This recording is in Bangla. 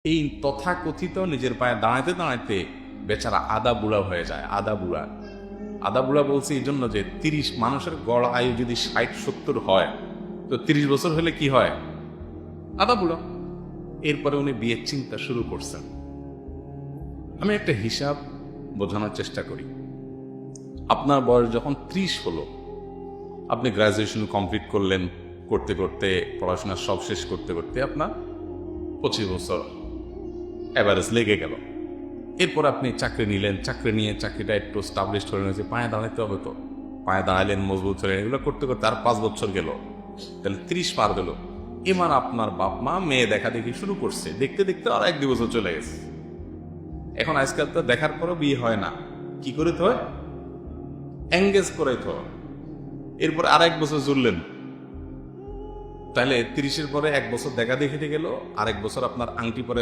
এই তথাকথিত নিজের পায়ে দাঁড়াইতে দাঁড়াইতে বেচারা আদা বুড়া হয়ে যায়। আদা বুড়া, আদা বুড়া বলছে এই জন্য যে 30 মানুষের গড় আয়ু যদি 60-70 হয়, তো 30 বছর হলে কি হয়? আদা বুড়া। এরপরে উনি বিয়ের চিন্তা শুরু করছেন। আমি একটা হিসাব বোঝানোর চেষ্টা করি। আপনার বয়স যখন 30 হলো, আপনি গ্রাজুয়েশন কমপ্লিট করলেন, করতে করতে পড়াশোনা সব শেষ করতে করতে আপনার 25 বছর অ্যাভারেজ লেগে গেল। এরপর আপনি চাকরি নিলেন, চাকরি নিয়ে চাকরিটা একটু স্টাবলিশড হয়ে গেছে, পায়ে দাঁড়াতে হবে, তো পায়ে দাঁড়ালেন, মজবুত হলেন, এগুলো করতে করতে আর 5 বছর গেল, তাহলে 30 পার গেল। এবার আপনার বাপ মা মেয়ে দেখা দেখি শুরু করছে, দেখতে দেখতে আর 1-2 বছর চলে গেছে। এখন আজকাল তো দেখার পরও বিয়ে হয় না, কি করে তো হয়? এঙ্গেজ করে তো। এরপর আর 1 বছর জুড়লেন, তাহলে 30-এর পরে 1 বছর দেখা দেখিতে গেল, আর 1 বছর আপনার আংটি পরে